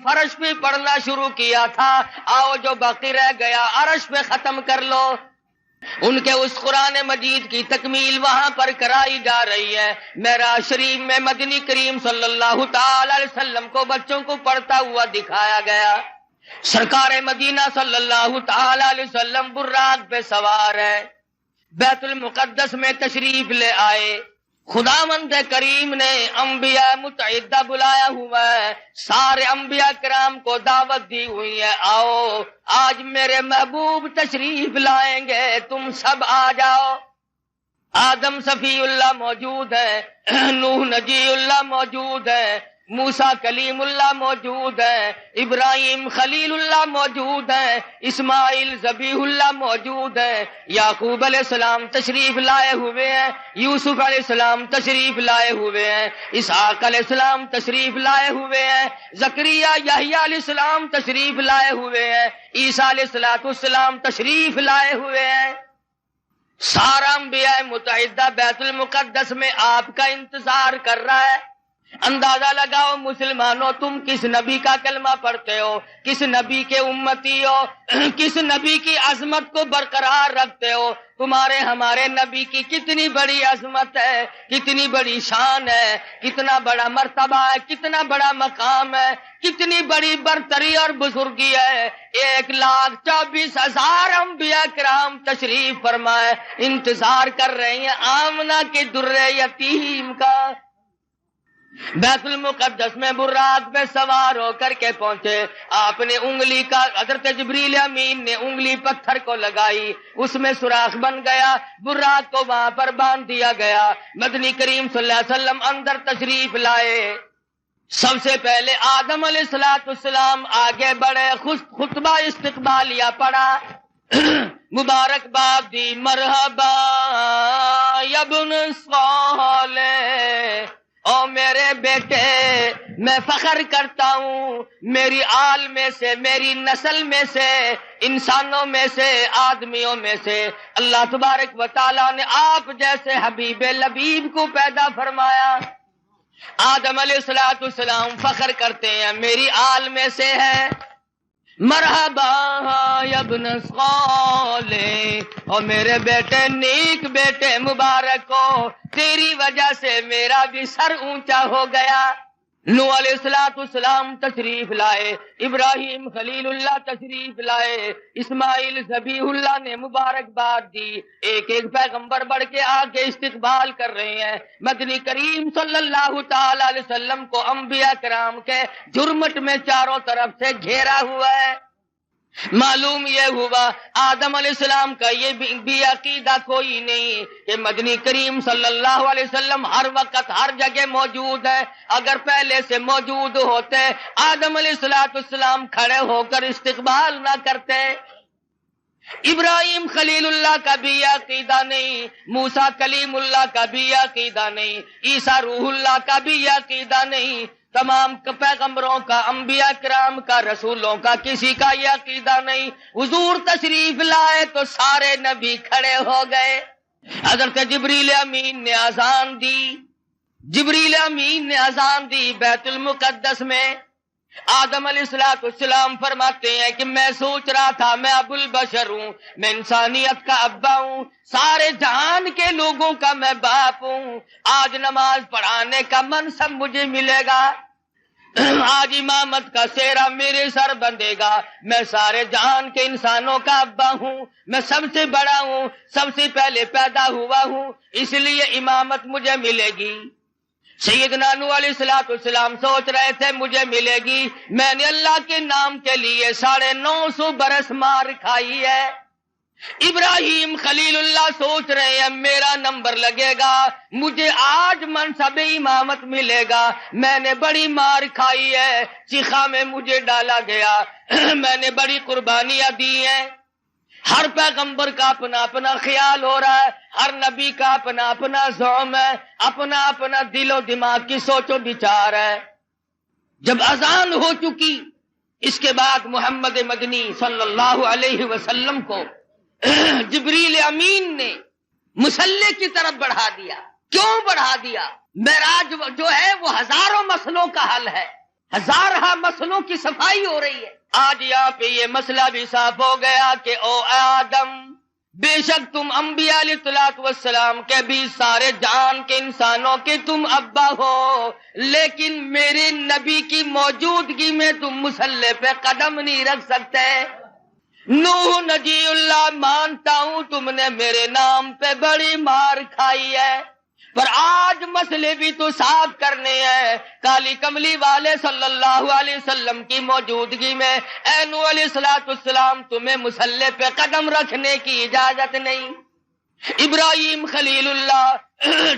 فرش پہ پڑھنا شروع کیا تھا، آؤ جو باقی رہ گیا عرش پہ ختم کر لو۔ ان کے اس قرآن مجید کی تکمیل وہاں پر کرائی جا رہی ہے۔ معراج شریف میں مدنی کریم صلی اللہ تعالی علیہ وسلم کو بچوں کو پڑھتا ہوا دکھایا گیا۔ سرکار مدینہ صلی اللہ تعالی علیہ وسلم براق پہ سوار ہے، بیت المقدس میں تشریف لے آئے۔ خداوند کریم نے انبیاء متعددہ بلایا ہوا ہے، سارے انبیاء کرام کو دعوت دی ہوئی ہے، آؤ آج میرے محبوب تشریف لائیں گے، تم سب آ جاؤ۔ آدم صفی اللہ موجود ہے، نوح نجی اللہ موجود ہے، موسیٰ کلیم اللہ موجود ہے، ابراہیم خلیل اللہ موجود ہے، اسماعیل ذبیح اللہ موجود ہے، یعقوب علیہ السلام تشریف لائے ہوئے ہیں، یوسف علیہ السلام تشریف لائے ہوئے ہیں، اسحاق علیہ السلام تشریف لائے ہوئے ہیں، زکریا یحییٰ علیہ السلام تشریف لائے ہوئے ہیں، عیسیٰ علیہ السلام تشریف لائے ہوئے ہیں۔ سارا انبیاء متعددہ بیت المقدس میں آپ کا انتظار کر رہا ہے۔ اندازہ لگاؤ مسلمانوں، تم کس نبی کا کلمہ پڑھتے ہو، کس نبی کے امتی ہو، کس نبی کی عظمت کو برقرار رکھتے ہو؟ تمہارے ہمارے نبی کی کتنی بڑی عظمت ہے، کتنی بڑی شان ہے، کتنا بڑا مرتبہ ہے، کتنا بڑا مقام ہے، کتنی بڑی برتری اور بزرگی ہے۔ 1,24,000 انبیاء کرام تشریف فرمائے انتظار کر رہے ہیں آمنہ کے در یتیم کا۔ بیت المقدس میں براق پہ سوار ہو کر کے پہنچے، آپ نے انگلی کا، حضرت جبریل امین نے انگلی پتھر کو لگائی، اس میں سوراخ بن گیا، براق کو وہاں پر باندھ دیا گیا۔ مدنی کریم صلی اللہ علیہ وسلم اندر تشریف لائے۔ سب سے پہلے آدم علیہ السلام آگے بڑھے، خطبہ استقبالیہ پڑھا، مبارکباد دی، مرحبا یا ابن صالح، او میرے بیٹے میں فخر کرتا ہوں، میری آل میں سے، میری نسل میں سے، انسانوں میں سے، آدمیوں میں سے اللہ تبارک و تعالیٰ نے آپ جیسے حبیب لبیب کو پیدا فرمایا۔ آدم علیہ السلام فخر کرتے ہیں میری آل میں سے ہے، مرحبا یا ابن صالح، اور میرے بیٹے نیک بیٹے مبارک ہو، تیری وجہ سے میرا بھی سر اونچا ہو گیا۔ نوح علیہ السلام تشریف لائے، ابراہیم خلیل اللہ تشریف لائے، اسماعیل ذبیح اللہ نے مبارکباد دی، ایک ایک پیغمبر بڑھ کے آگے استقبال کر رہے ہیں۔ مدنی کریم صلی اللہ تعالی علیہ وسلم کو انبیاء کرام کے جرمٹ میں چاروں طرف سے گھیرا ہوا ہے۔ معلوم یہ ہوا آدم علیہ السلام کا یہ بھی عقیدہ کوئی نہیں کہ مدنی کریم صلی اللہ علیہ وسلم ہر وقت ہر جگہ موجود ہے۔ اگر پہلے سے موجود ہوتے آدم علیہ السلام کھڑے ہو کر استقبال نہ کرتے۔ ابراہیم خلیل اللہ کا بھی عقیدہ نہیں، موسیٰ کلیم اللہ کا بھی عقیدہ نہیں، عیسیٰ روح اللہ کا بھی عقیدہ نہیں، تمام پیغمبروں کا، انبیاء کرام کا، رسولوں کا کسی کا یہ عقیدہ نہیں۔ حضور تشریف لائے تو سارے نبی کھڑے ہو گئے۔ حضرت جبریل امین نے اذان دی، جبریل امین نے اذان دی بیت المقدس میں۔ آدم علیہ السلام فرماتے ہیں کہ میں سوچ رہا تھا میں ابو البشر ہوں، میں انسانیت کا ابا ہوں، سارے جہان کے لوگوں کا میں باپ ہوں، آج نماز پڑھانے کا منصب مجھے ملے گا، آج امامت کا سہرا میرے سر بندھے گا، میں سارے جہان کے انسانوں کا ابا ہوں، میں سب سے بڑا ہوں، سب سے پہلے پیدا ہوا ہوں، اس لیے امامت مجھے ملے گی۔ سیدنا نوح علیہ السلام سوچ رہے تھے مجھے ملے گی، میں نے اللہ کے نام کے لیے 950 برس مار کھائی ہے۔ ابراہیم خلیل اللہ سوچ رہے ہیں میرا نمبر لگے گا، مجھے آج منصب امامت ملے گا، میں نے بڑی مار کھائی ہے، چیخا میں مجھے ڈالا گیا، میں نے بڑی قربانیاں دی ہیں۔ ہر پیغمبر کا اپنا اپنا خیال ہو رہا ہے، ہر نبی کا اپنا اپنا زعم ہے، اپنا اپنا دل و دماغ کی سوچ و بچار ہے۔ جب اذان ہو چکی اس کے بعد محمد مدنی صلی اللہ علیہ وسلم کو جبریل امین نے مصلی کی طرف بڑھا دیا۔ کیوں بڑھا دیا؟ معراج جو ہے وہ ہزاروں مسئلوں کا حل ہے، ہزارہ مسئلوں کی صفائی ہو رہی ہے۔ آج یہاں پہ یہ مسئلہ بھی صاف ہو گیا کہ او آدم، بے شک تم انبیاء علیہ الصلوۃ والسلام کے بھی سارے جان کے انسانوں کے تم ابا ہو، لیکن میرے نبی کی موجودگی میں تم مصلی پہ قدم نہیں رکھ سکتے۔ نوح نجی اللہ، مانتا ہوں تم نے میرے نام پہ بڑی مار کھائی ہے، پر آج مسئلے بھی تو صاف کرنے ہیں۔ کالی کملی والے صلی اللہ علیہ وسلم کی موجودگی میں اے نوح علیہ السلام تمہیں مصلی پہ قدم رکھنے کی اجازت نہیں۔ ابراہیم خلیل اللہ،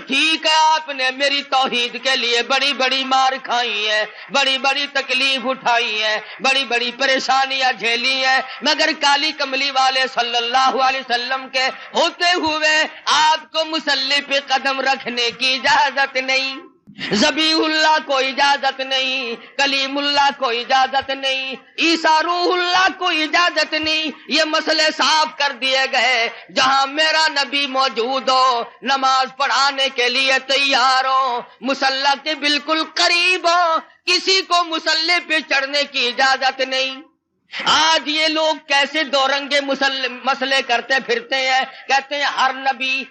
ٹھیک ہے آپ نے میری توحید کے لیے بڑی بڑی مار کھائی ہے، بڑی بڑی تکلیف اٹھائی ہے، بڑی بڑی پریشانیاں جھیلی ہیں، مگر کالی کملی والے صلی اللہ علیہ وسلم کے ہوتے ہوئے آپ کو مصلی پہ قدم رکھنے کی اجازت نہیں۔ ذبیح اللہ کو اجازت نہیں، کلیم اللہ کو اجازت نہیں، عیسیٰ روح اللہ کو اجازت نہیں۔ یہ مسئلے صاف کر دیے گئے، جہاں میرا نبی موجود ہو، نماز پڑھانے کے لیے تیار ہو، مصلی کے بالکل قریب ہو، کسی کو مصلی پہ چڑھنے کی اجازت نہیں۔ آج یہ لوگ کیسے دو رنگے مسئلے کرتے پھرتے ہیں، کہتے ہیں ہر نبی،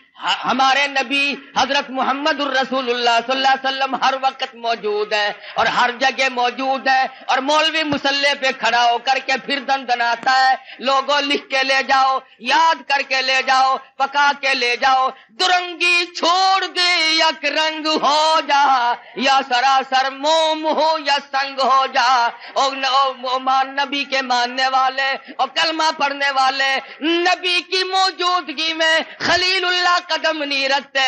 ہمارے نبی حضرت محمد الرسول اللہ صلی اللہ علیہ وسلم ہر وقت موجود ہے اور ہر جگہ موجود ہے، اور مولوی مصلی پہ کھڑا ہو کر کے پھر دندناتا ہے۔ لوگوں لکھ کے لے جاؤ، یاد کر کے لے جاؤ، پکا کے لے جاؤ، درنگی چھوڑ دے یک رنگ ہو جا، یا سراسر موم ہو یا سنگ ہو جا۔ نبی کے ماننے والے اور کلمہ پڑھنے والے نبی کی موجودگی میں خلیل اللہ قدم نہیں رکھتے،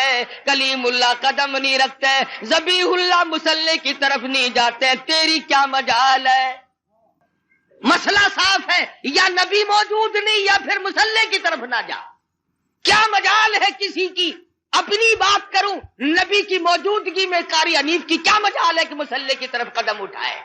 کلیم اللہ قدم نہیں رکھتے، ذبیح اللہ مصلی کی طرف نہیں جاتے، تیری کیا مجال ہے؟ مسئلہ صاف ہے، یا نبی موجود نہیں یا پھر مصلی کی طرف نہ جا۔ کیا مجال ہے کسی کی؟ اپنی بات کروں، نبی کی موجودگی میں قاری حنیف کی کیا مجال ہے کہ مصلی کی طرف قدم اٹھائے؟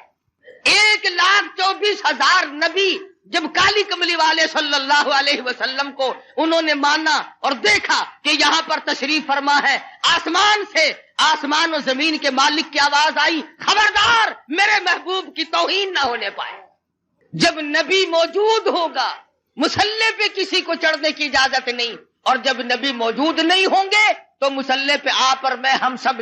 1,24,000 نبی جب کالی کملی والے صلی اللہ علیہ وسلم کو انہوں نے مانا اور دیکھا کہ یہاں پر تشریف فرما ہے، آسمان سے، آسمان و زمین کے مالک کی آواز آئی، خبردار میرے محبوب کی توہین نہ ہونے پائے۔ جب نبی موجود ہوگا مصلی پہ کسی کو چڑھنے کی اجازت نہیں، اور جب نبی موجود نہیں ہوں گے تو مصلی پہ آپ اور میں ہم سب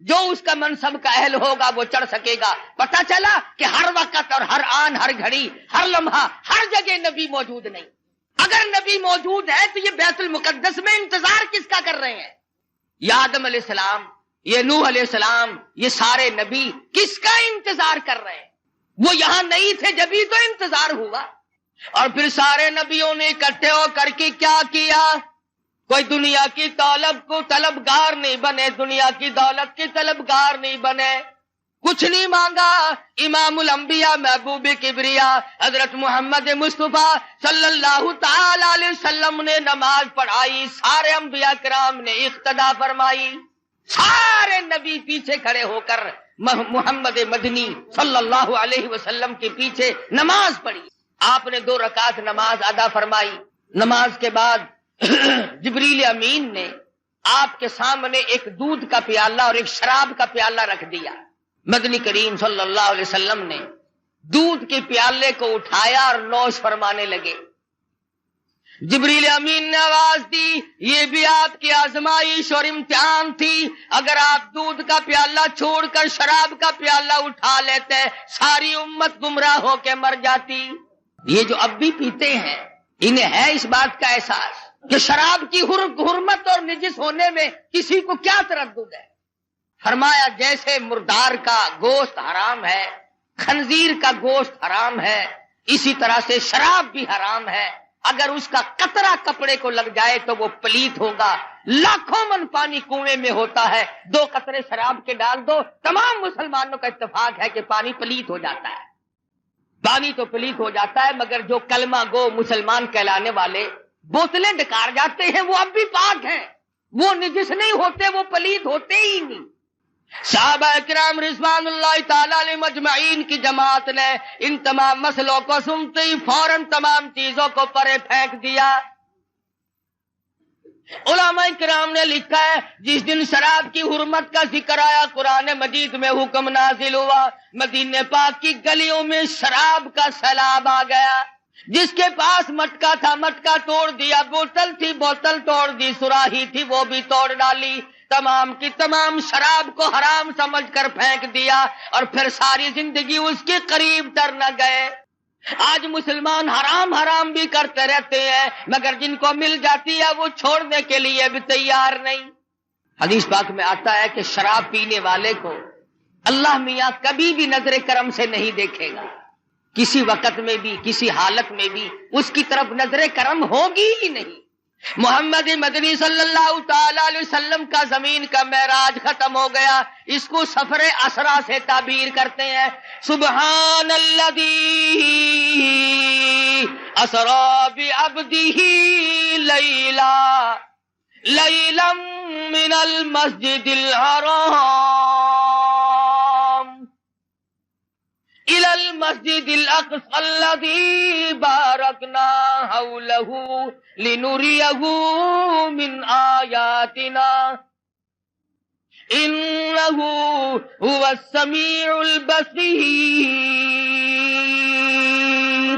جو اس کا منصب کا اہل ہوگا وہ چڑھ سکے گا۔ پتہ چلا کہ ہر وقت اور ہر آن، ہر گھڑی، ہر لمحہ، ہر جگہ نبی موجود نہیں۔ اگر نبی موجود ہے تو یہ بیت المقدس میں انتظار کس کا کر رہے ہیں؟ یہ آدم علیہ السلام، یہ نوح علیہ السلام، یہ سارے نبی کس کا انتظار کر رہے ہیں؟ وہ یہاں نہیں تھے جبھی تو انتظار ہوا۔ اور پھر سارے نبیوں نے اکٹھے ہو کر کے کیا کیا؟ کوئی دنیا کی دولت کو طلبگار نہیں بنے، دنیا کی دولت کی طلبگار نہیں بنے، کچھ نہیں مانگا۔ امام الانبیاء محبوب کبریا حضرت محمد مصطفیٰ صلی اللہ تعالی علیہ وسلم نے نماز پڑھائی، سارے انبیاء کرام نے اقتدا فرمائی، سارے نبی پیچھے کھڑے ہو کر محمد مدنی صلی اللہ علیہ وسلم کے پیچھے نماز پڑھی۔ آپ نے 2 رکعت نماز ادا فرمائی۔ نماز کے بعد جبریل امین نے آپ کے سامنے ایک دودھ کا پیالہ اور ایک شراب کا پیالہ رکھ دیا۔ مدنی کریم صلی اللہ علیہ وسلم نے دودھ کے پیالے کو اٹھایا اور نوش فرمانے لگے۔ جبریل امین نے آواز دی، یہ بھی آپ کی آزمائش اور امتحان تھی، اگر آپ دودھ کا پیالہ چھوڑ کر شراب کا پیالہ اٹھا لیتے ساری امت گمراہ ہو کے مر جاتی۔ یہ جو اب بھی پیتے ہیں انہیں ہے اس بات کا احساس کہ شراب کی حرمت اور نجس ہونے میں کسی کو کیا تردد ہے؟ فرمایا جیسے مردار کا گوشت حرام ہے، خنزیر کا گوشت حرام ہے، اسی طرح سے شراب بھی حرام ہے۔ اگر اس کا قطرہ کپڑے کو لگ جائے تو وہ پلیت ہوگا۔ لاکھوں من پانی کنویں میں ہوتا ہے، 2 قطرے شراب کے ڈال دو، تمام مسلمانوں کا اتفاق ہے کہ پانی پلیت ہو جاتا ہے۔ پانی تو پلیت ہو جاتا ہے، مگر جو کلمہ گو مسلمان کہلانے والے بوتلیں ڈکار جاتے ہیں وہ اب بھی پاک ہیں، وہ نجس نہیں ہوتے، وہ پلیت ہوتے ہی نہیں۔ صحابہ کرام رضوان اللہ تعالی علیہ مجمعین کی جماعت نے ان تمام مسئلوں کو سنتے ہی فوراً تمام چیزوں کو پرے پھینک دیا۔ علماء کرام نے لکھا ہے جس دن شراب کی حرمت کا ذکر آیا قرآن مجید میں حکم نازل ہوا، مدینے پاک کی گلیوں میں شراب کا سیلاب آ گیا۔ جس کے پاس مٹکا تھا مٹکا توڑ دیا، بوتل تھی بوتل توڑ دی، سراہی تھی وہ بھی توڑ ڈالی، تمام کی تمام شراب کو حرام سمجھ کر پھینک دیا، اور پھر ساری زندگی اس کے قریب تر نہ گئے۔ آج مسلمان حرام حرام بھی کرتے رہتے ہیں، مگر جن کو مل جاتی ہے وہ چھوڑنے کے لیے بھی تیار نہیں۔ حدیث پاک میں آتا ہے کہ شراب پینے والے کو اللہ میاں کبھی بھی نظر کرم سے نہیں دیکھے گا، کسی وقت میں بھی کسی حالت میں بھی اس کی طرف نظر کرم ہوگی ہی نہیں۔ محمد مدنی صلی اللہ تعالی علیہ وسلم کا زمین کا معراج ختم ہو گیا، اس کو سفر اسرا سے تعبیر کرتے ہیں۔ سبحان الذی اسرا بعبدہ لیلا من المسجد الحرام إلى المسجد الأقصى الذي باركنا حوله لنريه من آياتنا إنه هو السميع البصير۔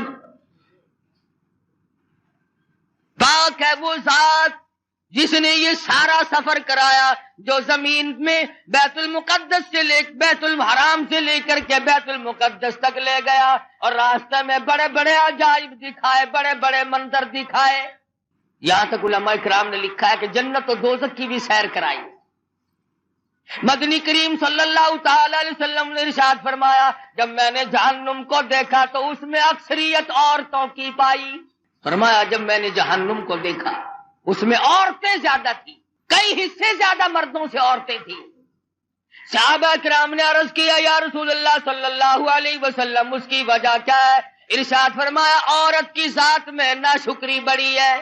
پاک ہے وہ ذات جس نے یہ سارا سفر کرایا، جو زمین میں بیت المقدس سے بیت الحرام سے لے کر کے بیت المقدس تک لے گیا، اور راستے میں بڑے بڑے عجائب دکھائے، بڑے بڑے منظر دکھائے۔ یہاں تک علماء کرام نے لکھا ہے کہ جنت و دوزخ کی بھی سیر کرائی۔ مدنی کریم صلی اللہ تعالی علیہ وسلم نے ارشاد فرمایا جب میں نے جہنم کو دیکھا تو اس میں اکثریت عورتوں کی پائی۔ فرمایا جب میں نے جہنم کو دیکھا اس میں عورتیں زیادہ تھی، کئی حصے زیادہ مردوں سے عورتیں تھیں۔ صحابہ کرام نے عرض کیا یا رسول اللہ صلی اللہ علیہ وسلم اس کی وجہ کیا ہے؟ ارشاد فرمایا عورت کی ذات میں ناشکری بڑی ہے،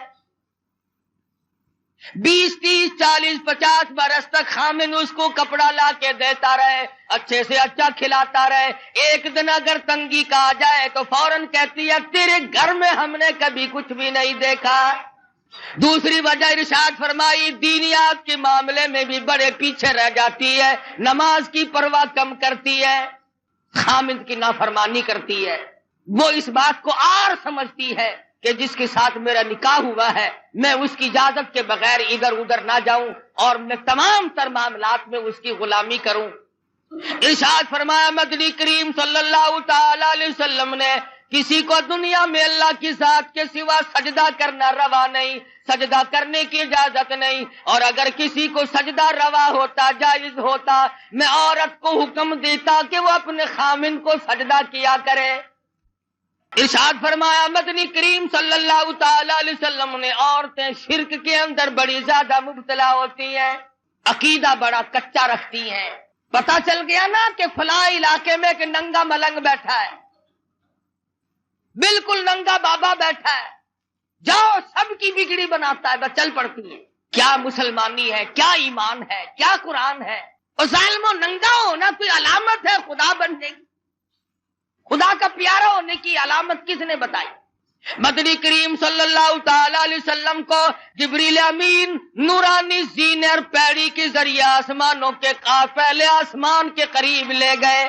20 30 40 50 برس تک خامن اس کو کپڑا لا کے دیتا رہے، اچھے سے اچھا کھلاتا رہے، ایک دن اگر تنگی کا آ جائے تو فوراً کہتی ہے تیرے گھر میں ہم نے کبھی کچھ بھی نہیں دیکھا۔ دوسری وجہ ارشاد فرمائی دینیات کے معاملے میں بھی بڑے پیچھے رہ جاتی ہے، نماز کی پرواہ کم کرتی ہے، خامد کی نافرمانی کرتی ہے۔ وہ اس بات کو عار سمجھتی ہے کہ جس کے ساتھ میرا نکاح ہوا ہے میں اس کی اجازت کے بغیر ادھر ادھر نہ جاؤں اور میں تمام تر معاملات میں اس کی غلامی کروں۔ ارشاد فرمایا مدنی کریم صلی اللہ تعالی علیہ وسلم نے کسی کو دنیا میں اللہ کی ذات کے سوا سجدہ کرنا روا نہیں، سجدہ کرنے کی اجازت نہیں، اور اگر کسی کو سجدہ روا ہوتا جائز ہوتا میں عورت کو حکم دیتا کہ وہ اپنے خامن کو سجدہ کیا کرے۔ ارشاد فرمایا مدنی کریم صلی اللہ تعالی علیہ وسلم نے عورتیں شرک کے اندر بڑی زیادہ مبتلا ہوتی ہیں، عقیدہ بڑا کچا رکھتی ہیں۔ پتہ چل گیا نا کہ فلاں علاقے میں ایک ننگا ملنگ بیٹھا ہے، بالکل ننگا بابا بیٹھا ہے، جاؤ سب کی بگڑی بناتا ہے، بس چل پڑتی ہے۔ کیا مسلمانی ہے، کیا ایمان ہے، کیا قرآن ہے؟ اور ظالموں ننگا ہونا کوئی علامت ہے خدا بننے کی؟ خدا کا پیارا ہونے کی علامت کس نے بتائی؟ مدنی کریم صلی اللہ تعالی علیہ وسلم کو جبریل امین نورانی زینر پیڑی کے ذریعے آسمانوں کے پہلے آسمان کے قریب لے گئے،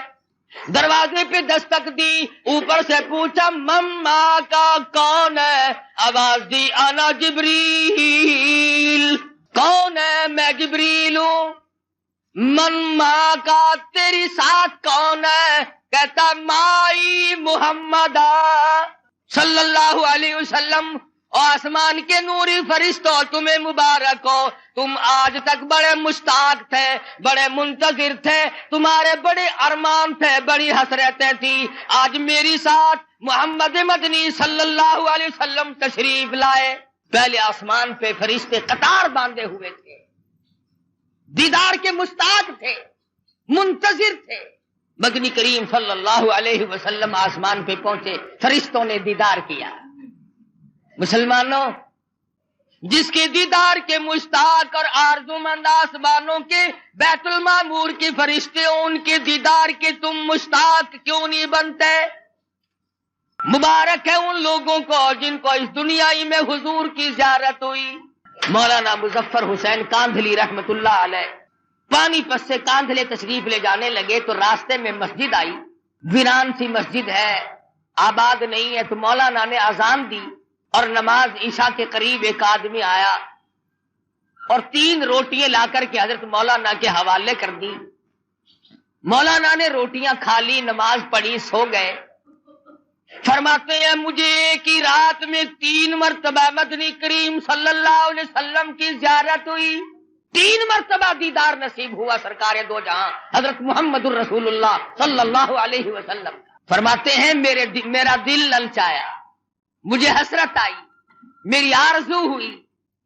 دروازے پہ دستک دی، اوپر سے پوچھا مما کا کون ہے؟ آواز دی انا جبریل۔ کون ہے؟ میں جبریل ہوں۔ مما کا تیری ساتھ کون ہے؟ کہتا مائی محمد صلی اللہ علیہ وسلم۔ اور آسمان کے نوری فرشتوں تمہیں مبارک ہو، تم آج تک بڑے مشتاق تھے، بڑے منتظر تھے، تمہارے بڑے ارمان تھے، بڑی حسرتیں تھی، آج میری ساتھ محمد مدنی صلی اللہ علیہ وسلم تشریف لائے۔ پہلے آسمان پہ فرشتے قطار باندھے ہوئے تھے، دیدار کے مشتاق تھے، منتظر تھے۔ مدنی کریم صلی اللہ علیہ وسلم آسمان پہ پہنچے، فرشتوں نے دیدار کیا۔ مسلمانوں جس کے دیدار کے مشتاق اور آرزومند آسمانوں کے بیت المعمور کے فرشتے ہو، ان کے دیدار کے تم مشتاق کیوں نہیں بنتے؟ مبارک ہے ان لوگوں کو جن کو اس دنیا ہی میں حضور کی زیارت ہوئی۔ مولانا مظفر حسین کاندھلی رحمت اللہ علیہ پانی پس سے کاندھلے تشریف لے جانے لگے تو راستے میں مسجد آئی، ویران سی مسجد ہے، آباد نہیں ہے، تو مولانا نے اذان دی اور نماز عشاء کے قریب ایک آدمی آیا اور 3 روٹیاں لا کر کے حضرت مولانا کے حوالے کر دی۔ مولانا نے روٹیاں کھا لی، نماز پڑھی، سو گئے۔ فرماتے ہیں مجھے ایک ہی رات میں 3 مرتبہ مدنی کریم صلی اللہ علیہ وسلم کی زیارت ہوئی، 3 مرتبہ دیدار نصیب ہوا سرکار دو جہاں حضرت محمد الرسول اللہ صلی اللہ علیہ وسلم۔ فرماتے ہیں میرا دل للچایا، مجھے حسرت آئی، میری آرزو ہوئی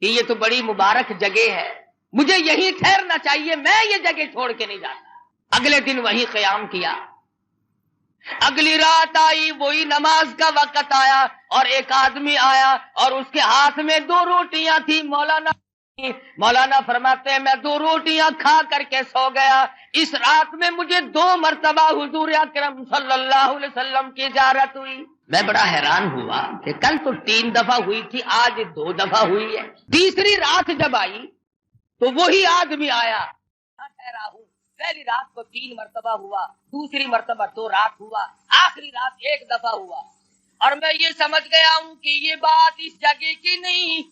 کہ یہ تو بڑی مبارک جگہ ہے، مجھے یہیں ٹھہرنا چاہیے، میں یہ جگہ چھوڑ کے نہیں جاتا۔ اگلے دن وہی قیام کیا۔ اگلی رات آئی، وہی نماز کا وقت آیا اور ایک آدمی آیا اور اس کے ہاتھ میں 2 روٹیاں تھی۔ مولانا فرماتے ہیں میں 2 روٹیاں کھا کر کے سو گیا، اس رات میں مجھے 2 مرتبہ حضور اکرم صلی اللہ علیہ وسلم کی زیارت ہوئی۔ میں بڑا حیران ہوا کہ کل تو 3 دفعہ ہوئی تھی، آج 2 دفعہ ہوئی ہے۔ تیسری رات جب آئی تو وہی آدمی آیا، ٹھہرا ہوں، پہلی رات کو 3 مرتبہ ہوا، دوسری مرتبہ 2 رات ہوا، آخری رات 1 دفعہ ہوا، اور میں یہ سمجھ گیا ہوں کہ یہ بات اس جگہ کی نہیں،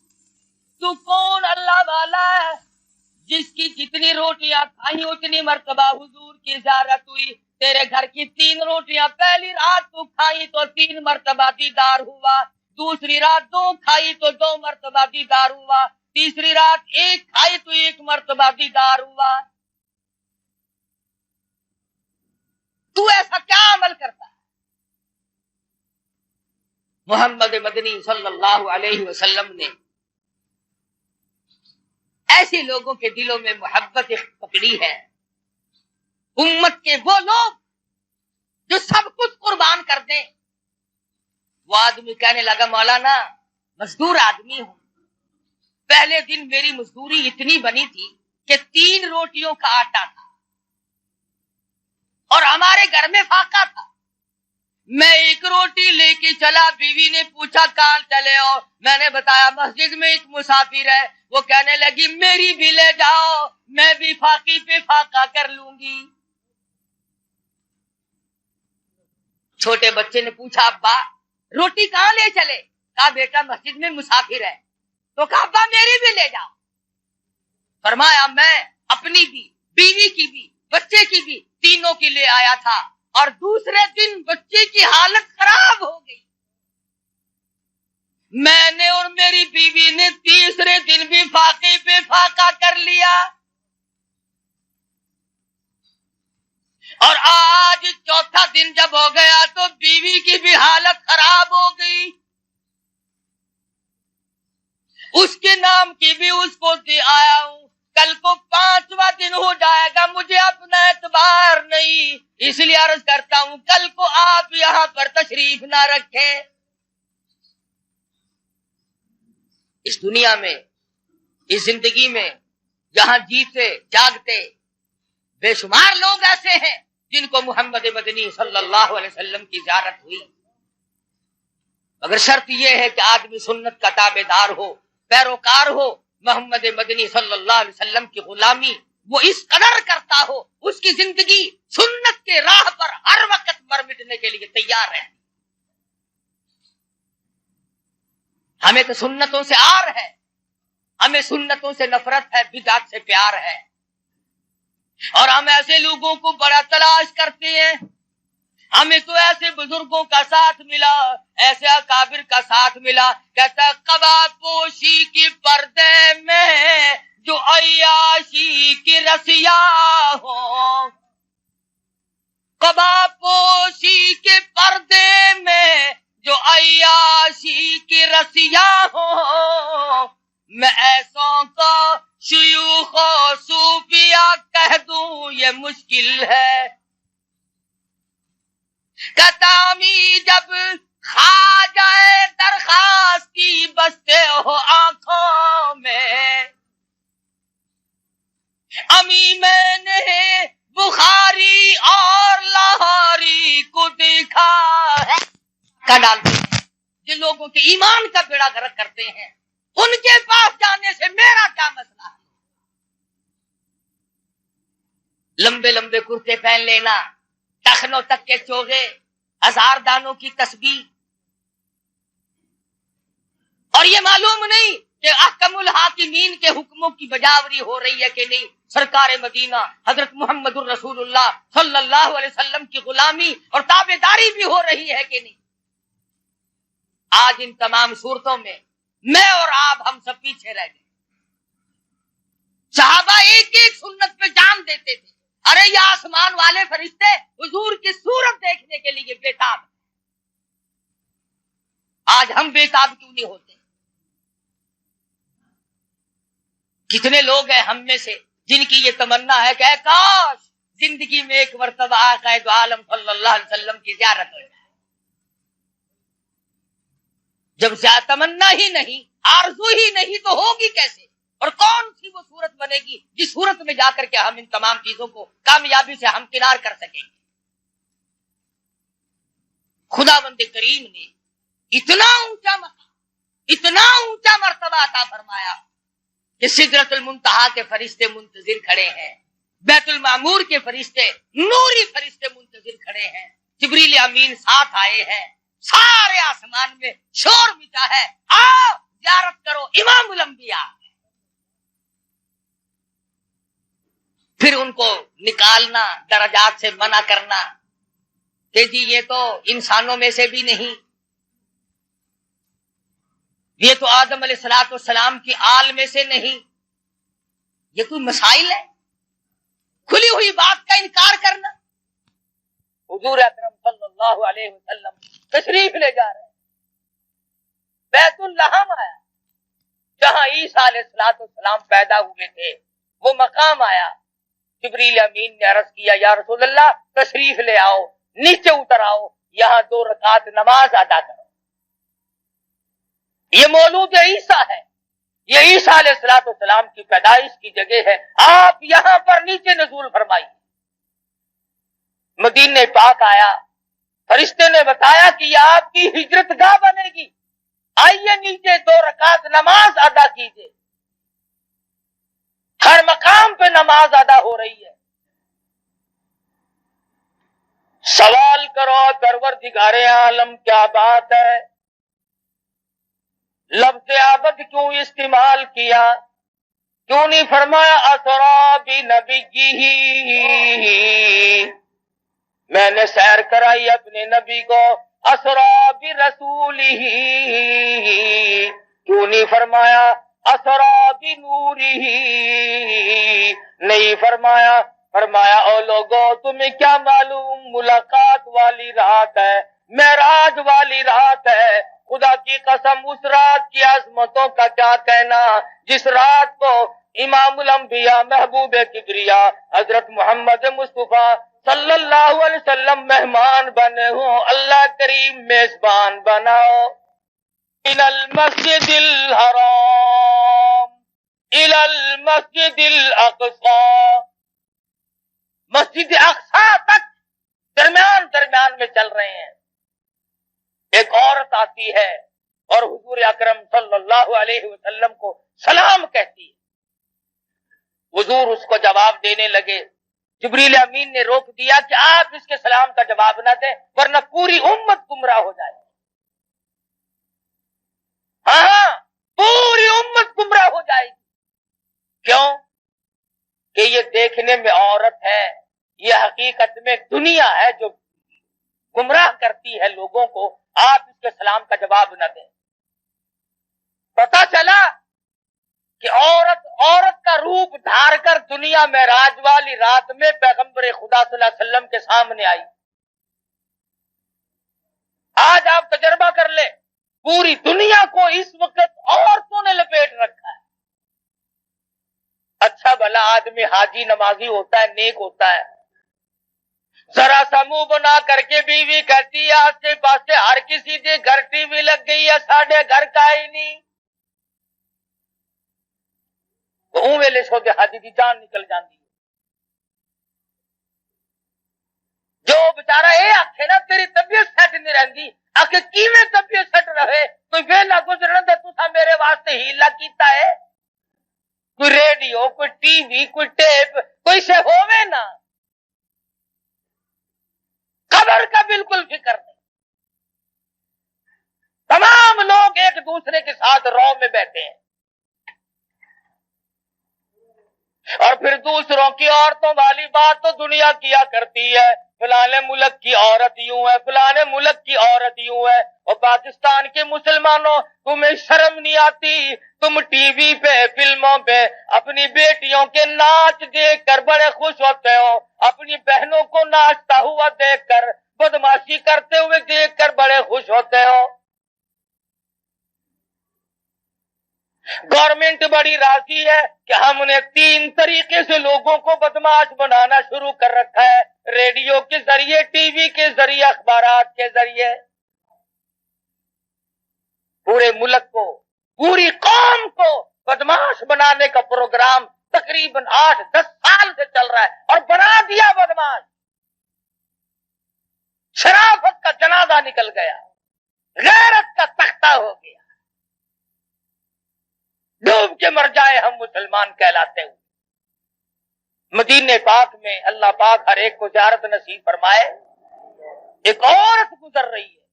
تو کون اللہ والا ہے جس کی جتنی روٹیاں کھائیں اتنی مرتبہ حضور کی زیارت ہوئی۔ تیرے گھر کی 3 روٹیاں پہلی رات تو کھائی تو 3 مرتبہ دیدار ہوا، دوسری رات 2 کھائی تو 2 مرتبہ دیدار ہوا، تیسری رات 1 کھائی تو 1 مرتبہ دیدار ہوا۔ تو ایسا کیا عمل کرتا ہے؟ محمد مدنی صلی اللہ علیہ وسلم نے ایسے لوگوں کے دلوں میں محبت پکڑی ہے، امت کے وہ لوگ جو سب کچھ قربان کر دیں۔ وہ آدمی کہنے لگا مولانا مزدور آدمی ہوں، پہلے دن میری مزدوری اتنی بنی تھی کہ 3 روٹیوں کا آٹا تھا اور ہمارے گھر میں فاقہ تھا، میں 1 روٹی لے کے چلا، بیوی نے پوچھا کہاں چلے ہو، میں نے بتایا مسجد میں ایک مسافر ہے، وہ کہنے لگی میری بھی لے جاؤ، میں بھی فاقی پہ فاقہ کر لوں گی۔ چھوٹے بچے نے پوچھا ابا روٹی کہاں لے چلے؟ کہا بیٹا مسجد میں مسافر ہے، تو کہا ابا میری بھی لے جاؤ۔ فرمایا میں اپنی بھی، بیوی کی بھی، بچے کی بھی، تینوں کی لے آیا تھا، اور دوسرے دن بچے کی حالت خراب ہو گئی، میں نے اور میری بیوی نے تیسرے دن بھی فاقے پہ فاقہ کر لیا، اور آج 4تھا دن جب ہو گیا تو بیوی کی بھی حالت خراب ہو گئی، اس کے نام کی بھی اس کو دے آیا ہوں، کل کو 5واں دن ہو جائے گا، مجھے اپنا اعتبار نہیں، اس لیے عرض کرتا ہوں کل کو آپ یہاں پر تشریف نہ رکھیں۔ اس دنیا میں، اس زندگی میں جہاں جیتے جاگتے بے شمار لوگ ایسے ہیں جن کو محمد مدنی صلی اللہ علیہ وسلم کی زیارت ہوئی، مگر شرط یہ ہے کہ آدمی سنت کا تابع دار ہو، پیروکار ہو، محمد مدنی صلی اللہ علیہ وسلم کی غلامی وہ اس قدر کرتا ہو، اس کی زندگی سنت کے راہ پر ہر وقت مر مٹنے کے لیے تیار ہے۔ ہمیں تو سنتوں سے آر ہے، ہمیں سنتوں سے نفرت ہے، بدعت سے پیار ہے، اور ہم ایسے لوگوں کو بڑا تلاش کرتے ہیں۔ ہمیں تو ایسے بزرگوں کا ساتھ ملا، ایسے اکابر کا ساتھ ملا، کہتا قبا پوشی کی پردے میں جو عیاشی کی رسیا ہو، قبا پوشی کے پردے میں جو عیاشی کی رسیا ہو، میں ایسوں کو شیوخ و صوفیہ کہہ دوں یہ مشکل ہے، کتامی جب کھا جائے درخواست کی بستے ہو آنکھوں میں، امی میں نے بخاری اور لاہوری کو دیکھا ہے کا ڈالتے ہیں، جن لوگوں کے ایمان کا بیڑا غرق کرتے ہیں ان کے پاس جانے سے میرا کیا مسئلہ ہے؟ لمبے لمبے کرتے پہن لینا، ٹخنوں تک کے چوغے، 1000 دانوں کی تسبیح، اور یہ معلوم نہیں کہ احکم الحاکمین کے حکموں کی بجاوری ہو رہی ہے کہ نہیں، سرکار مدینہ حضرت محمد الرسول اللہ صلی اللہ علیہ وسلم کی غلامی اور تابعداری بھی ہو رہی ہے کہ نہیں۔ آج ان تمام صورتوں میں میں اور آپ ہم سب پیچھے رہ گئے۔ صحابہ ایک ایک سنت پہ جان دیتے تھے، ارے یہ آسمان والے فرشتے حضور کی صورت دیکھنے کے لیے بےتاب ہیں۔ آج ہم بےتاب کیوں نہیں ہوتے؟ کتنے لوگ ہیں ہم میں سے جن کی یہ تمنا ہے کہ اے کاش زندگی میں ایک مرتبہ آقا دو عالم صلی اللہ علیہ وسلم کی زیارت ہو جائے۔ جب تمنا ہی نہیں، آرزو ہی نہیں، تو ہوگی کیسے؟ اور کون سی وہ صورت بنے گی جس صورت میں جا کر کے ہم ان تمام چیزوں کو کامیابی سے ہمکنار کر سکیں گے؟ خداوند کریم نے اتنا اونچا مقام، اتنا اونچا مرتبہ عطا فرمایا کہ سدرۃ المنتہا کے فرشتے منتظر کھڑے ہیں، بیت المعمور کے فرشتے، نوری فرشتے منتظر کھڑے ہیں، جبریل امین ساتھ آئے ہیں، سارے آسمان میں شور مچا ہے، آؤ زیارت کرو امام الانبیاء۔ پھر ان کو نکالنا، درجات سے منع کرنا کہ جی یہ تو انسانوں میں سے بھی نہیں، یہ تو آدم علیہ السلام کی آل میں سے نہیں، یہ کوئی مسائل ہے؟ کھلی ہوئی بات کا انکار کرنا۔ حضور اکرم صلی اللہ علیہ وسلم تشریف لے جا رہے ہیں، بیت اللحم آیا جہاں عیسیٰ علیہ السلام پیدا ہوئے تھے، وہ مقام آیا۔ جبریل امین نے عرض کیا یا رسول اللہ تشریف لے آؤ، نیچے اتر آؤ، یہاں 2 رکعت نماز ادا کرو۔ یہ مولود عیسیٰ ہے، یہ عیسیٰ علیہ السلام کی پیدائش کی جگہ ہے، آپ یہاں پر نیچے نزول فرمائیے۔ مدینہ پاک آیا، فرشتے نے بتایا کہ یہ آپ کی ہجرت گاہ بنے گی، آئیے نیچے 2 رکعت نماز ادا کیجیے۔ ہر مقام پہ نماز ادا ہو رہی ہے۔ سوال کرو پروردگار عالم کیا بات ہے، لفظ عبد کیوں استعمال کیا؟ کیوں نہیں فرمایا اسرا بنبیہ؟ میں نے سیر کرائی اپنے نبی کو، اسرا برسولہ، کیوں نہیں فرمایا اسرا بنورہ؟ نہیں فرمایا۔ فرمایا او لوگو تمہیں کیا معلوم ملاقات والی رات ہے، معراج والی رات ہے، خدا کی قسم اس رات کی عظمتوں کا کیا کہنا جس رات کو امام الانبیاء محبوب کبریا حضرت محمد مصطفیٰ صلی اللہ علیہ وسلم مہمان بنے ہوں۔ اللہ کریم میزبان بناؤ۔ الى المسجد الحرام الى المسجد الاقصى، مسجد اقصی تک درمیان میں چل رہے ہیں۔ ایک عورت آتی ہے اور حضور اکرم صلی اللہ علیہ وسلم کو سلام کہتی ہے۔ حضور اس کو جواب دینے لگے، جبریل امین نے روک دیا کہ آپ اس کے سلام کا جواب نہ دیں ورنہ پوری امت گمراہ ہو جائے۔ ہاں پوری امت گمراہ ہو جائے گی۔ کیوں؟ کہ یہ دیکھنے میں عورت ہے، یہ حقیقت میں دنیا ہے جو گمراہ کرتی ہے لوگوں کو، آپ اس کے سلام کا جواب نہ دیں۔ پتا چلا کہ عورت کا روپ دھار کر دنیا میں معراج والی رات میں پیغمبر خدا صلی اللہ علیہ وسلم کے سامنے آئی۔ آج آپ تجربہ کر لیں، پوری دنیا کو اس وقت عورتوں نے لپیٹ رکھا ہے۔ اچھا بھلا آدمی حاجی نمازی ہوتا ہے، نیک ہوتا ہے، ذرا سا منہ بنا کر کے بیوی کہتی ہے آسے پاسے ہر کسی کے گھر ٹی وی لگ گئی ہے، ساڑھے گھر کا ہی نہیں، تو اون ویلے سو دے حاجی دی جان نکل جاندی ہے۔ جو بچارہ اے آکھے نا تیری طبیعت سیٹ نہیں رہندی، آکھے کیویں طبیعت سیٹ رہے، کوئی ویلا گزرن دے تساں میرے واسطے ہیلا کیتا ہے؟ کوئی ریڈیو، کوئی ٹی وی، کوئی ٹیپ، کوئی سے ہووے نا. قبر کا بالکل فکر نہیں. تمام لوگ ایک دوسرے کے ساتھ رو میں بیٹھے ہیں، اور پھر دوسروں کی عورتوں والی بات تو دنیا کیا کرتی ہے. فلانے ملک کی عورت یوں ہے، فلانے ملک کی عورت یوں ہے. اور پاکستان کے مسلمانوں، تمہیں شرم نہیں آتی؟ تم ٹی وی پہ، فلموں پہ اپنی بیٹیوں کے ناچ دیکھ کر بڑے خوش ہوتے ہو، اپنی بہنوں کو ناچتا ہوا دیکھ کر، بدماشی کرتے ہوئے دیکھ کر بڑے خوش ہوتے ہو. گورنمنٹ بڑی راضی ہے کہ ہم نے 3 طریقے سے لوگوں کو بدماش بنانا شروع کر رکھا ہے، ریڈیو کے ذریعے، ٹی وی کے ذریعے، اخبارات کے ذریعے. پورے ملک کو، پوری قوم کو بدماش بنانے کا پروگرام تقریباً 8-10 سال سے چل رہا ہے، اور بنا دیا بدماش. شرافت کا جنازہ نکل گیا، غیرت کا تختہ ہو گیا. ڈوب کے مر جائے ہم مسلمان کہلاتے ہوئے. مدینے پاک میں اللہ پاک ہر ایک کو زیارت نصیب فرمائے. ایک عورت گزر رہی ہے،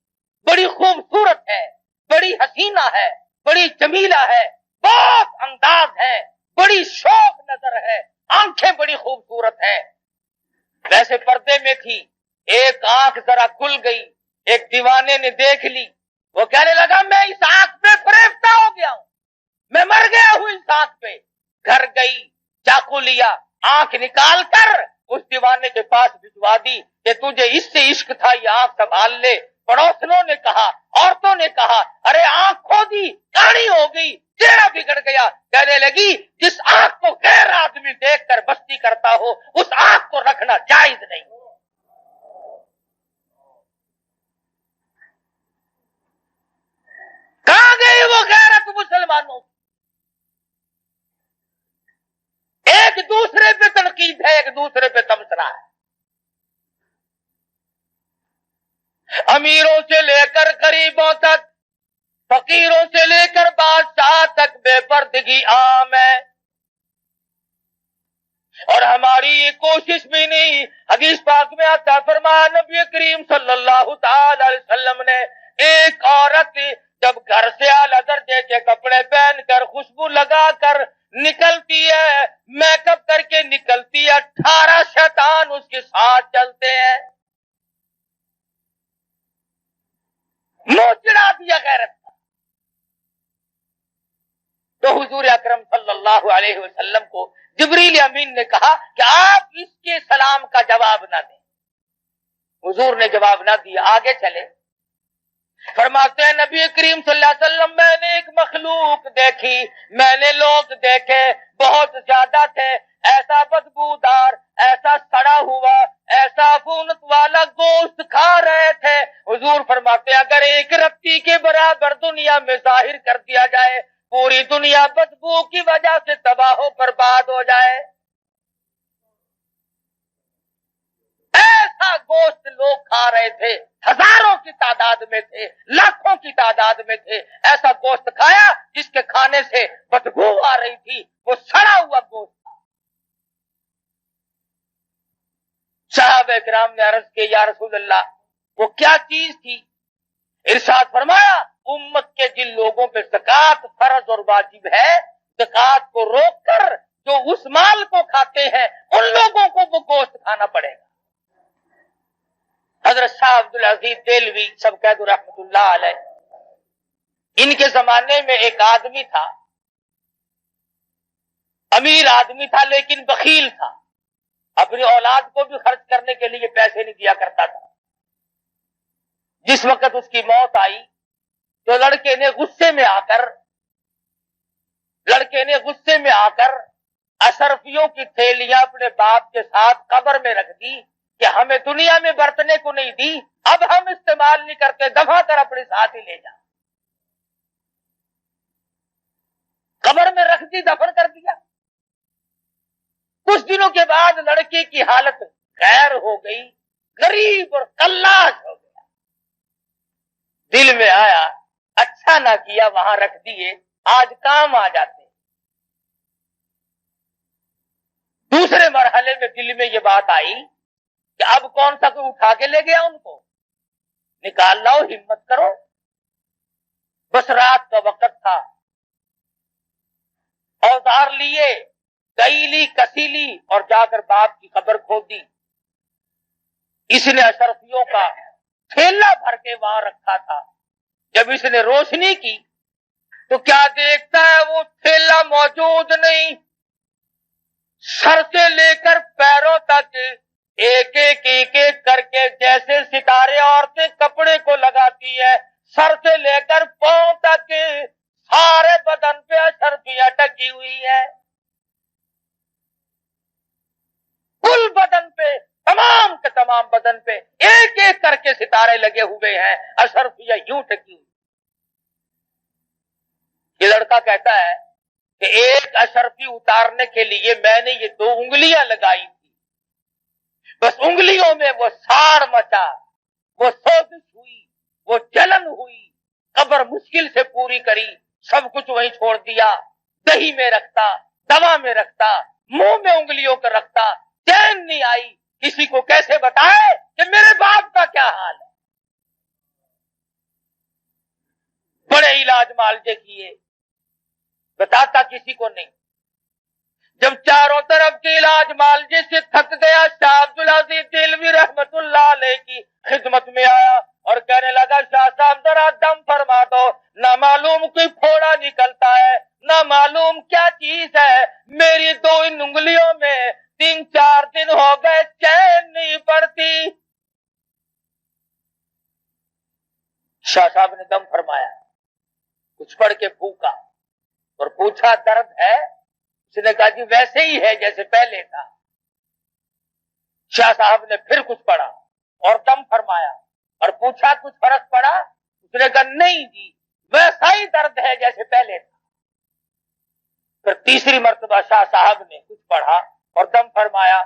بڑی خوبصورت ہے، بڑی حسینہ ہے، بڑی جمیلہ ہے، بہت انداز ہے، بڑی شوق نظر ہے، آنکھیں بڑی خوبصورت ہیں. ویسے پردے میں تھی، ایک آنکھ ذرا کھل گئی، ایک دیوانے نے دیکھ لی. وہ کہنے لگا میں اس آنکھ پہ فریفتہ ہو گیا ہوں، میں مر گیا ہوں اس آنکھ پہ. گھر گئی، چاقو لیا، آنکھ نکال کر اس دیوانے کے پاس بھجوا دی کہ تجھے اس سے عشق تھا، یہ آنکھ سنبھال لے. پڑوسنوں نے کہا، عورتوں نے کہا، ارے آنکھ کھو دی، کہانی ہو گئی، چہرہ بگڑ گیا. کہنے لگی جس آنکھ کو غیر آدمی دیکھ کر مستی کرتا ہو، اس آنکھ کو رکھنا جائز نہیں. کہاں گئی وہ غیرت مسلمانوں؟ ایک دوسرے پہ تنقید ہے، ایک دوسرے پہ تمسنا ہے. امیروں سے لے کر غریبوں تک، فقیروں سے لے کر بادشاہ تک بے پردگی عام ہے. اور ہماری یہ کوشش بھی نہیں. حدیث پاک میں آتا، فرمایا نبی کریم صلی اللہ تعالی علیہ وسلم نے، ایک عورت جب گھر سے اعلیٰ درجے کے کپڑے پہن کر، خوشبو لگا کر نکلتی ہے، میک اپ کر کے نکلتی ہے، 18 شیطان اس کے ساتھ چلتے ہیں. منہ چڑھا دیا غیرت کا. تو حضور اکرم صلی اللہ علیہ وسلم کو جبریل امین نے کہا کہ آپ اس کے سلام کا جواب نہ دیں. حضور نے جواب نہ دیا، آگے چلے. فرماتے ہیں نبی کریم صلی اللہ علیہ وسلم، میں نے ایک مخلوق دیکھی، میں نے لوگ دیکھے، بہت زیادہ تھے، ایسا بدبودار، ایسا سڑا ہوا، ایسا عفونت والا گوشت کھا رہے تھے. حضور فرماتے ہیں اگر ایک رتی کے برابر دنیا میں ظاہر کر دیا جائے، پوری دنیا بدبو کی وجہ سے تباہ و برباد ہو جائے. ایسا گوشت لوگ کھا رہے تھے، ہزاروں کی تعداد میں تھے، لاکھوں کی تعداد میں تھے. ایسا گوشت کھایا جس کے کھانے سے بدبو آ رہی تھی، وہ سڑا ہوا گوشت تھا. صحابہ کرام نے عرض کی یا رسول اللہ وہ کیا چیز تھی؟ ارشاد فرمایا امت کے جن لوگوں پہ زکوٰۃ فرض اور واجب ہے، زکوٰۃ کو روک کر جو اس مال کو کھاتے ہیں ان لوگوں کو وہ گوشت کھانا پڑے گا. حضرت شاہ عبدالعزیز دہلوی سب قید رحمت اللہ علیہ، ان کے زمانے میں ایک آدمی تھا، امیر آدمی تھا لیکن بخیل تھا، اپنی اولاد کو بھی خرچ کرنے کے لیے پیسے نہیں دیا کرتا تھا. جس وقت اس کی موت آئی تو لڑکے نے غصے میں آ کر اشرفیوں کی تھیلیاں اپنے باپ کے ساتھ قبر میں رکھ دی کہ ہمیں دنیا میں برتنے کو نہیں دی، اب ہم استعمال نہیں کرتے، دفع کر اپنے ساتھ ہی لے جا. قبر میں رکھ دی، دفن کر دیا. کچھ دنوں کے بعد لڑکے کی حالت غیر ہو گئی، غریب اور قلاش ہو گیا. دل میں آیا اچھا نہ کیا وہاں رکھ دیے، آج کام آ جاتے ہیں۔ دوسرے مرحلے میں دل میں یہ بات آئی کہ اب کون سا کوئی اٹھا کے لے گیا ان کو، نکال لاؤ، ہمت کرو۔ بس رات کا وقت تھا، اوزار لیے، کئی لی، کسی لی، اور جا کر باپ کی قبر کھود دی۔ اس نے اشرفیوں کا تھیلا بھر کے وہاں رکھا تھا۔ جب اس نے روشنی کی تو کیا دیکھتا ہے، وہ تھیلا موجود نہیں۔ سر سے لے کر پیروں تک ایک ایک کر کے جیسے ستارے عورتیں کپڑے کو لگاتی ہے، سر سے لے کر پاؤں تک سارے بدن پہ اشرفیاں ٹکی ہوئی ہے۔ کل بدن پہ، تمام کے تمام بدن پہ ایک ایک کر کے ستارے لگے ہوئے ہیں، اشرفیاں یوں ٹکی ہوئی۔ یہ لڑکا کہتا ہے کہ ایک اشرفی اتارنے کے لیے میں نے یہ 2 انگلیاں لگائی تھی، بس انگلیوں میں وہ ساڑ مچا، وہ سوزش ہوئی، وہ جلن ہوئی، قبر مشکل سے پوری کری، سب کچھ وہیں چھوڑ دیا، دہی میں رکھتا، دوا میں رکھتا، منہ میں انگلیوں کو رکھتا، چین نہیں آئی۔ کسی کو کیسے بتائے کہ میرے باپ کا کیا حال ہے؟ بڑے علاج معالجے کیے، بتاتا کسی کو نہیں۔ جب چاروں طرف کے علاج معالجے سے تھک گیا، شاہ عبدالعزیز دہلوی رحمت اللہ علیہ کی خدمت میں آیا اور کہنے لگا، شاہ صاحب ذرا دم فرما دو، نہ معلوم کوئی پھوڑا نکلتا ہے، نہ معلوم کیا چیز ہے، میری 2 انگلیوں میں 3-4 دن ہو گئے چین نہیں پڑتی۔ شاہ صاحب نے دم فرمایا، کچھ پڑھ کے پھونکا اور پوچھا درد ہے؟ اس نے کہا جی ویسے ہی ہے جیسے پہلے تھا۔ شاہ صاحب نے پھر کچھ پڑھا اور دم فرمایا اور پوچھا کچھ فرق پڑا؟ اس نے کہا نہیں جی ویسا ہی درد ہے جیسے پہلے تھا۔ پھر تیسری مرتبہ شاہ صاحب نے کچھ پڑھا اور دم فرمایا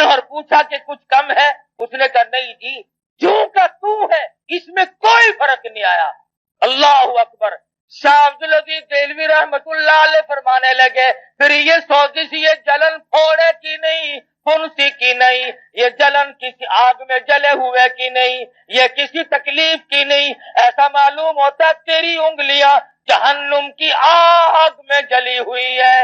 اور پوچھا کہ کچھ کم ہے؟ اس نے کہا نہیں جی جو کا تو ہے اس میں کوئی فرق نہیں آیا۔ اللہ اکبر۔ شاہ عبدالعزیز دہلوی رحمت اللہ علیہ فرمانے لگے، پھر یہ سوزش، یہ جلن پھوڑے کی نہیں، پھنسی کی نہیں، یہ جلن کسی آگ میں جلے ہوئے کی نہیں، یہ کسی تکلیف کی نہیں، ایسا معلوم ہوتا تیری انگلیاں جہنم کی آگ میں جلی ہوئی ہے۔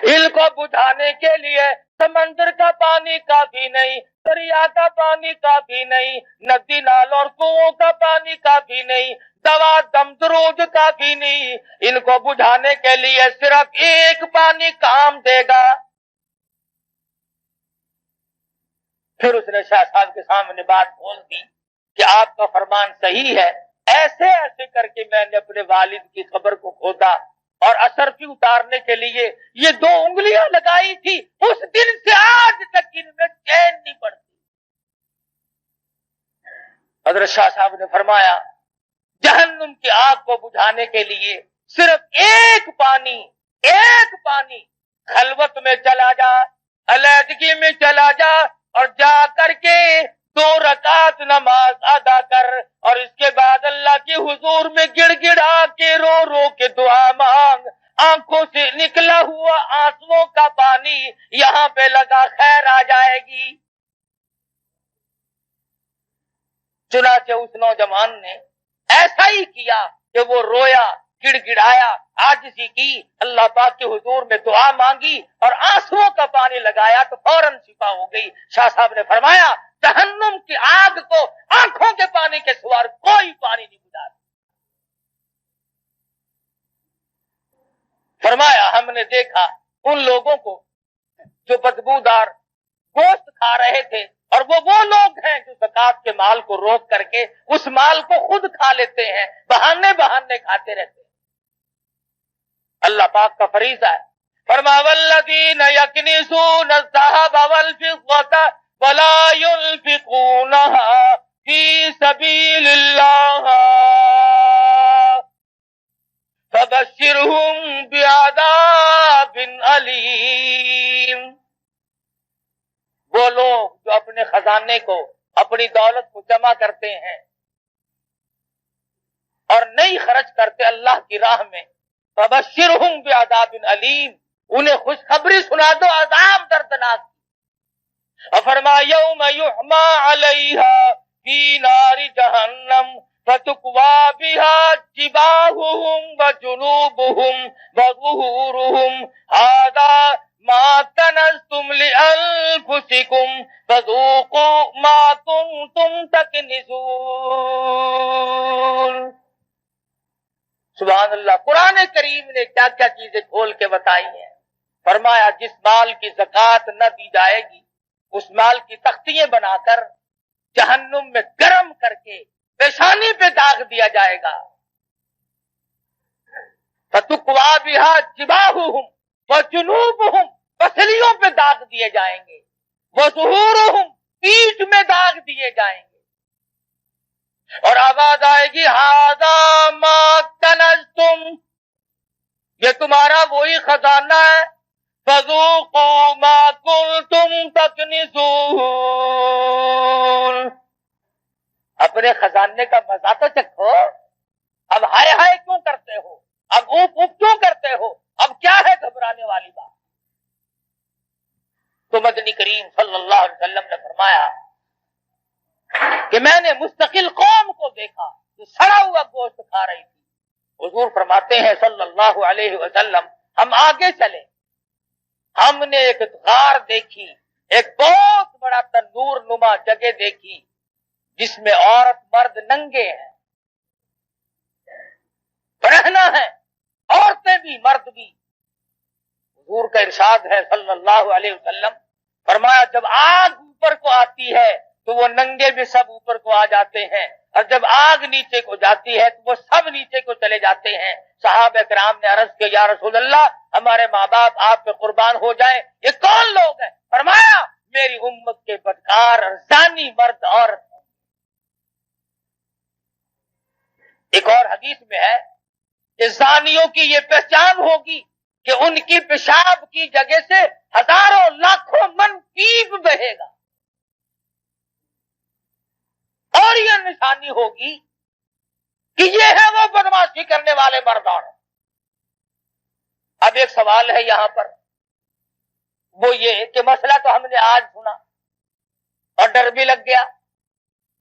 ان کو بجھانے کے لیے سمندر کا پانی کافی نہیں، دریا کا پانی کافی نہیں، ندی نالوں اور کنووں کا پانی کافی نہیں، دوا دم درود کافی نہیں، ان کو بجھانے کے لیے صرف ایک پانی کام دے گا۔ پھر اس نے شاہ صاحب کے سامنے بات کھول دی کہ آپ کا فرمان صحیح ہے، ایسے ایسے کر کے میں نے اپنے والد کی قبر کو کھودا اور اشرفی اتارنے کے لیے یہ 2 انگلیاں لگائی تھی، اس دن سے آج تک ان میں چین نہیں پڑتی۔ حضرت شاہ صاحب نے فرمایا جہنم کی آگ کو بجھانے کے لیے صرف ایک پانی خلوت میں چلا جا، علیحدگی میں چلا جا اور جا کر کے 2 رکعت نماز ادا کر اور اس کے بعد اللہ کے حضور میں گڑ گڑا کے رو رو کے دعا مانگ، آنکھوں سے نکلا ہوا آنسوؤں کا پانی یہاں پہ لگا، خیر آ جائے گی۔ چنانچہ اس نوجوان نے ایسا ہی کیا کہ وہ رویا، گڑ گڑایا، عاجزی کی، اللہ پاک کے حضور میں دعا مانگی اور آنسوؤں کا پانی لگایا تو فوراً شفا ہو گئی۔ شاہ صاحب نے فرمایا جہنم کی آگ کو آنکھوں کے پانی کے سوا کوئی پانی نہیں بجھا۔ فرمایا ہم نے دیکھا ان لوگوں کو جو بدبودار گوشت کھا رہے تھے اور وہ لوگ ہیں جو زکات کے مال کو روک کر کے اس مال کو خود کھا لیتے ہیں، بہانے کھاتے رہتے ہیں۔ اللہ پاک کا فریضہ ہے، فرما والذین یکنزون الذهب والفضة ولا ينفقونها في سبيل الله فبشرهم بعذاب علیم۔ وہ لوگ جو اپنے خزانے کو اپنی دولت کو جمع کرتے ہیں اور نہیں خرچ کرتے اللہ کی راہ میں، فبشرہم بعذاب علیم، انہیں خوشخبری سنا دو عذاب دردناک۔ اور فرمایا یوم یحما علیہا فی نار جہنم فتکوی بہا جباہہم وجنوبہم وظہورہم ھذا ما کنزتم لانفسکم فذوقوا ما کنتم تکنزون۔ سبحان اللہ، قرآن کریم نے کیا کیا چیزیں کھول کے بتائی ہیں۔ فرمایا جس مال کی زکوٰۃ نہ دی جائے گی اس مال کی تختیاں بنا کر جہنم میں گرم کر کے پیشانی پہ داغ دیا جائے گا۔ فتکوی بہا جباہہم وجنوبہم، پسلیوں پہ داغ دیے جائیں گے، وظہورہم، پیٹھ میں داغ دیے جائیں گے، اور آواز آئے گی ھذا ما کنزتم، یہ تمہارا وہی خزانہ ہے، فذوقوا ما کنتم تکنزون، اپنے خزانے کا مزہ تو چکھو، اب ہائے ہائے کیوں کرتے ہو، اب اوپ اوپ کیوں کرتے ہو، اب کیا ہے گھبرانے والی بات؟ تو مدنی کریم صلی اللہ علیہ وسلم نے فرمایا کہ میں نے مستقل قوم کو دیکھا جو سڑا ہوا گوشت کھا رہی تھی۔ حضور فرماتے ہیں صلی اللہ علیہ وسلم، ہم آگے چلے، ہم نے ایک غار دیکھی، ایک بہت بڑا تندور نما جگہ دیکھی جس میں عورت مرد ننگے ہیں، برہنہ ہے، عورتیں بھی مرد بھی۔ حضور کا ارشاد ہے صلی اللہ علیہ وسلم، فرمایا جب آگ اوپر کو آتی ہے تو وہ ننگے بھی سب اوپر کو آ جاتے ہیں، اور جب آگ نیچے کو جاتی ہے تو وہ سب نیچے کو چلے جاتے ہیں۔ صحابہ کرام نے عرض کیا یا رسول اللہ، ہمارے ماں باپ آپ پہ قربان ہو جائیں، یہ کون لوگ ہیں؟ فرمایا میری امت کے بدکار اور زانی مرد عورت ہیں۔ ایک اور حدیث میں ہے کہ زانیوں کی یہ پہچان ہوگی کہ ان کی پیشاب کی جگہ سے ہزاروں لاکھوں من پیپ بہے گا، اور یہ نشانی ہوگی کہ یہ ہے وہ بدماشی کرنے والے مردان۔ اب ایک سوال ہے یہاں پر، وہ یہ کہ مسئلہ تو ہم نے آج سنا اور ڈر بھی لگ گیا،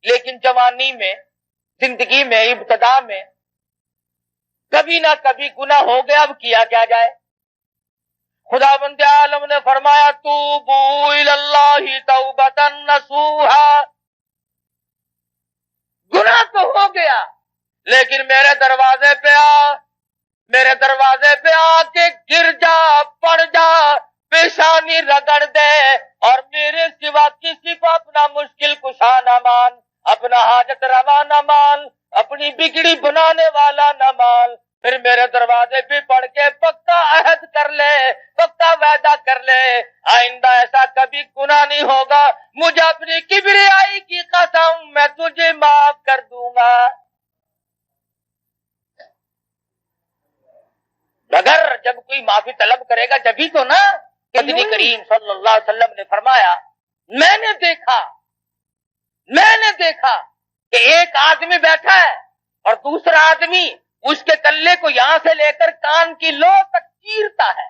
لیکن جوانی میں، زندگی میں، ابتدا میں کبھی نہ کبھی گناہ ہو گیا، اب کیا کیا جائے؟ خداوند عالم نے فرمایا توبوا الی اللہ توبۃ نصوحا، گناہ تو ہو گیا لیکن میرے دروازے پہ آ کے گر جا، پڑ جا، پیشانی رگڑ دے، اور میرے سوا کسی کو اپنا مشکل کشا نہ مان، اپنا حاجت روا نہ مان، اپنی بگڑی بنانے والا نہ مان، پھر میرے دروازے پہ پڑھ کے پکا عہد کر لے، پکا وعدہ کر لے، آئندہ ایسا کبھی گناہ نہیں ہوگا، مجھے اپنی کبریائی کی قسم میں تجھے معاف کر دوں گا۔ مگر جب کوئی معافی طلب کرے گا جبھی تو نا۔ مدنی کریم صلی اللہ علیہ وسلم نے فرمایا میں نے دیکھا کہ ایک آدمی بیٹھا ہے اور دوسرا آدمی اس کے کلے کو یہاں سے لے کر کان کی لو تک چیرتا ہے،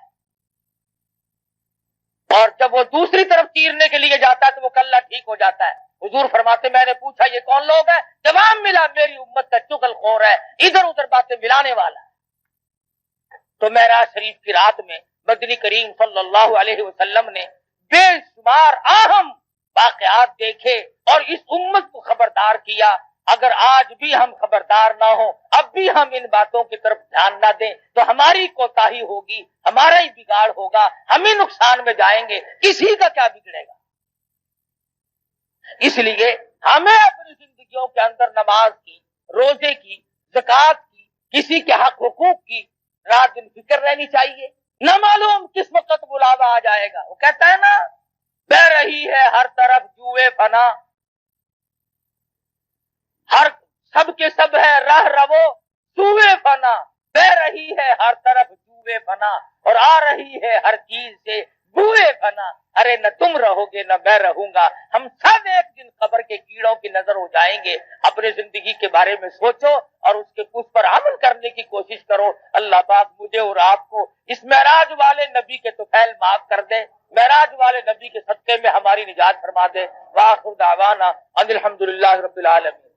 اور جب وہ دوسری طرف چیرنے کے لیے جاتا ہے تو وہ کلہ ٹھیک ہو جاتا ہے۔ حضور فرماتے میں نے پوچھا یہ کون لوگ ہیں؟ جواب ملا میری امت کا چغل خور ہے، ادھر ادھر باتیں ملانے والا ہے۔ تو معراج شریف کی رات میں مدنی کریم صلی اللہ علیہ وسلم نے بے شمار اہم واقعات دیکھے اور اس امت کو خبردار کیا۔ اگر آج بھی ہم خبردار نہ ہوں، اب بھی ہم ان باتوں کی طرف دھیان نہ دیں تو ہماری کوتاہی ہوگی، ہمارا ہی بگاڑ ہوگا، ہم ہی نقصان میں جائیں گے، کسی کا کیا بگڑے گا۔ اس لیے ہمیں اپنی زندگیوں کے اندر نماز کی، روزے کی، زکوٰۃ کی، کسی کے حق حقوق کی رات دن فکر رہنی چاہیے۔ نہ معلوم کس وقت بلاوا آ جائے گا۔ وہ کہتا ہے نا بہ رہی ہے ہر طرف جوئے فنا، ہر سب کے سب ہے راہ رو سوئے فنا، بہ رہی ہے ہر طرف جوئے فنا، اور آ رہی ہے ہر چیز سے بوئے بنا، ارے نہ تم رہو گے نہ میں رہوں گا، ہم سب ایک دن قبر کے کیڑوں کی نظر ہو جائیں گے۔ اپنے زندگی کے بارے میں سوچو اور اس پر عمل کرنے کی کوشش کرو۔ اللہ پاک مجھے اور آپ کو اس معراج والے نبی کے طفیل معاف کر دے، معراج والے نبی کے صدقے میں ہماری نجات فرما دے۔ وآخر دعوانا ان الحمدللہ رب العالمین۔